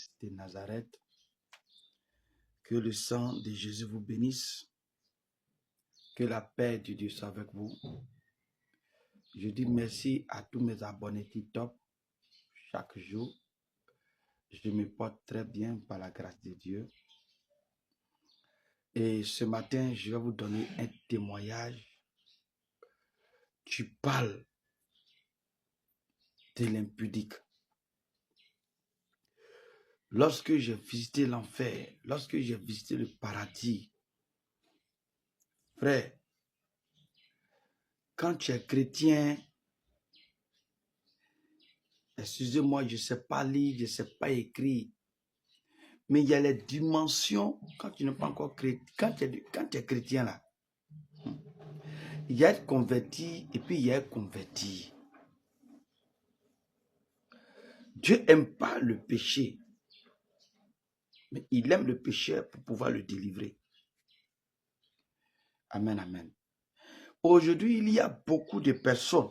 Jésus-Christ de Nazareth. Que le sang de Jésus vous bénisse. Que la paix de Dieu soit avec vous. Je dis merci à tous mes abonnés TikTok. Chaque jour, je me porte très bien par la grâce de Dieu. Et ce matin, je vais vous donner un témoignage. Tu parles de l'impudique. Lorsque j'ai visité l'enfer, lorsque j'ai visité le paradis, frère, quand tu es chrétien, excusez-moi, je ne sais pas lire, je ne sais pas écrire, mais il y a les dimensions, quand tu n'es pas encore chrétien, quand tu es chrétien là, il y a être converti et puis il y a être converti. Dieu n'aime pas le péché, mais il aime le péché pour pouvoir le délivrer. Amen, amen. Aujourd'hui, il y a beaucoup de personnes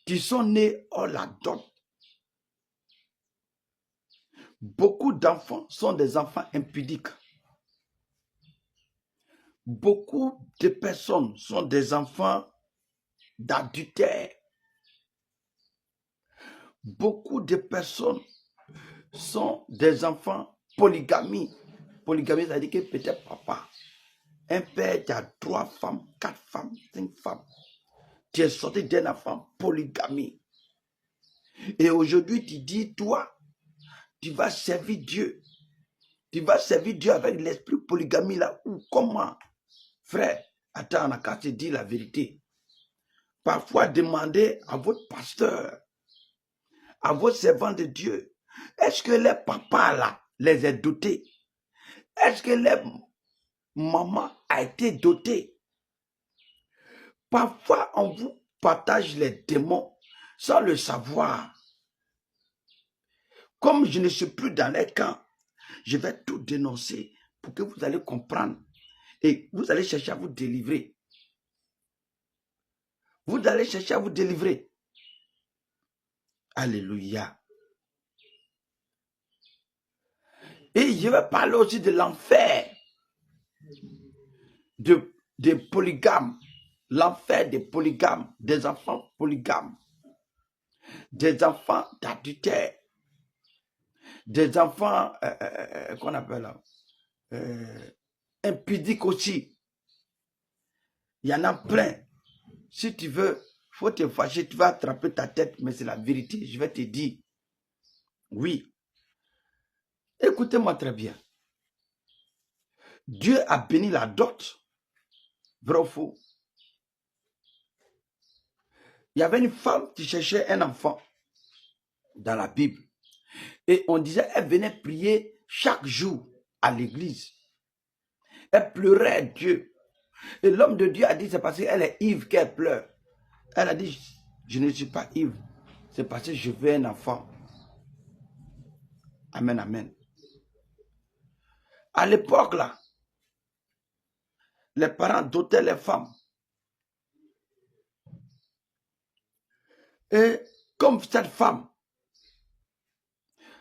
qui sont nées hors la dot. Beaucoup d'enfants sont des enfants impudiques. Beaucoup de personnes sont des enfants d'adultère. Beaucoup de personnes sont des enfants polygamie. Polygamie, ça veut dire que peut-être papa, un père qui a 3 femmes, 4 femmes, 5 femmes. Tu es sorti d'un enfant polygamie. Et aujourd'hui, tu dis, toi, tu vas servir Dieu. Tu vas servir Dieu avec l'esprit polygamie là. Ou comment? Frère, attends, on a qu'à te dire la vérité. Parfois, demandez à votre pasteur, à votre servant de Dieu, est-ce que les papas là les ont dotés? Est-ce que les mamans a été dotées? Parfois, on vous partage les démons sans le savoir. Comme je ne suis plus dans les camps, je vais tout dénoncer pour que vous allez comprendre et vous allez chercher à vous délivrer. Vous allez chercher à vous délivrer. Alléluia. Et je vais parler aussi de l'enfer des polygames. L'enfer des polygames, des enfants polygames, des enfants d'adultère, des enfants, qu'on appelle impudiques aussi. Il y en a plein. Si tu veux, il faut te fâcher, tu vas attraper ta tête, mais c'est la vérité. Je vais te dire. Oui. Écoutez-moi très bien. Dieu a béni la dot. Vrai ou faux? Il y avait une femme qui cherchait un enfant dans la Bible. Et on disait, elle venait prier chaque jour à l'église. Elle pleurait à Dieu. Et l'homme de Dieu a dit, c'est parce qu'elle est ivre qu'elle pleure. Elle a dit, je ne suis pas ivre. C'est parce que je veux un enfant. Amen, amen. À l'époque là, les parents dotaient les femmes. Et comme cette femme,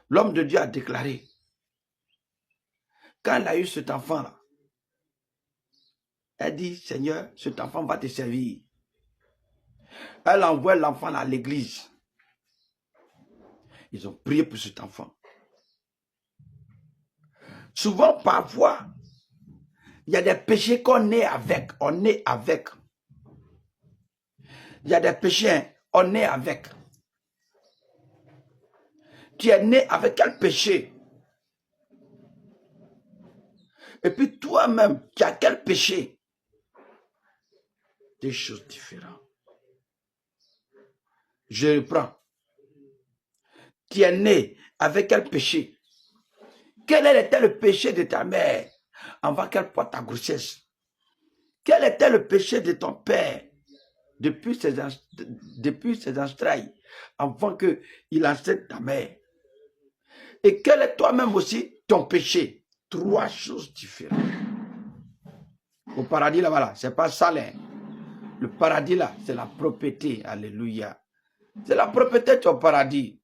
l'homme de Dieu a déclaré, quand elle a eu cet enfant-là, elle dit, Seigneur, cet enfant va te servir. Elle envoie l'enfant à l'église. Ils ont prié pour cet enfant. Souvent, parfois, il y a des péchés qu'on est avec. On est avec. Il y a des péchés, on est avec. Tu es né avec quel péché? Et puis toi-même, tu as quel péché? Des choses différentes. Je reprends. Tu es né avec quel péché? Quel était le péché de ta mère avant qu'elle porte ta grossesse? Quel était le péché de ton père depuis ses entrailles avant qu'il enseigne ta mère? Et quel est toi-même aussi ton péché? 3 choses différentes. Au paradis là, voilà, c'est pas salin. Le paradis là, c'est la propriété. Alléluia. C'est la propriété au paradis.